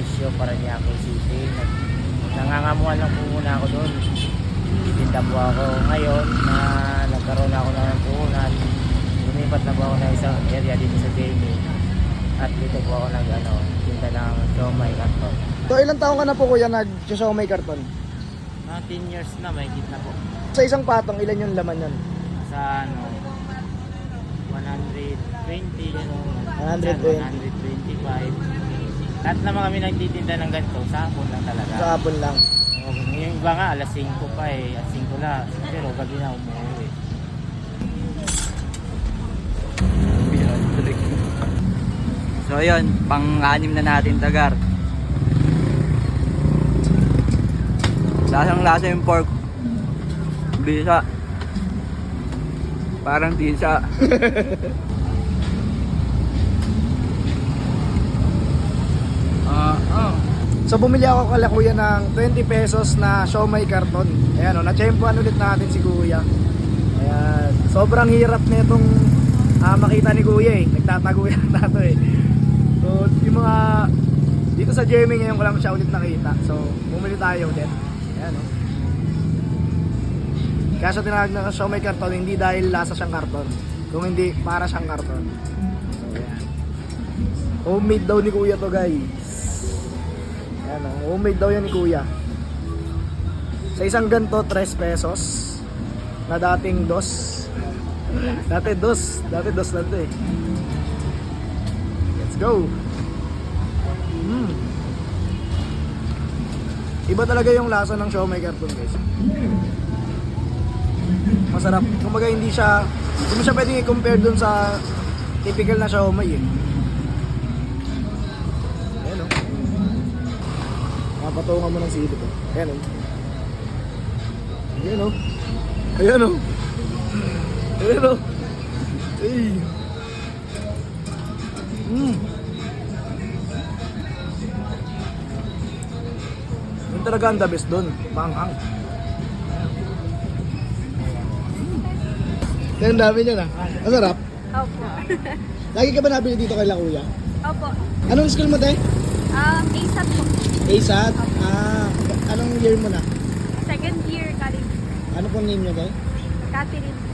Benicio, Parañaque City. Nangangamuhan lang po muna ako doon. Titinda po ako. Ngayon na nagkaroon ako ng puhunan, lumipat na po ako na isang area dito sa Jamie. At dito po ako tinda ng siomai karton. So ilang taon ka na po kuya nag-siomai karton? 10 years na, may na po. Sa isang patong, ilan yung laman nun? Sa 120, 120. 125. Lahat naman kami nagtitinda ng ganito, sa hapon lang talaga. Sa hapon lang. Yung iba nga, alas 5 pa at 5 lang. Pero gabi na umuwi. So ayun, pang-anim na natin tagar. Lasang-lasa yung pork. Bisa. Parang tisa. So bumili ako kala kuya ng 20 pesos na siomai karton. Ayan o, na-tsempuan ulit natin si kuya. Ayan, sobrang hirap nitong makita ni kuya eh. Nagtatago yan nato eh. So yung mga dito sa Jamie ngayon ko lang siya ulit nakita. So bumili tayo ulit. Ayan o. Kaya siya tinawag na siomai karton, hindi dahil lasa siyang karton, kung hindi para siyang karton. So ayan. Homemade daw ni kuya to guys. Ayan o, homemade daw yan ni kuya. Sa isang ganto, 3 pesos. Na dating dos. Dati dos lang to eh. Let's go. Iba talaga yung lasa ng siomai karton guys. Masarap. Kumbaga hindi mo siya pwedeng i-compare dun sa typical na siomai eh. Ayan o. Patungan mo ng sili ko. Ayan o. Ayan o. Ayan o. Ayan o. Ay. Yun talaga ang the best dun. Manghang. Ang dami niya na. Masarap. Opo. Lagi ka ba nabili dito kay La Kuya? Opo. Anong school mo tayo? ASAP po. ASAT? Anong year mo na? Second year college. Ano pong name niyo tayo? Catherine po.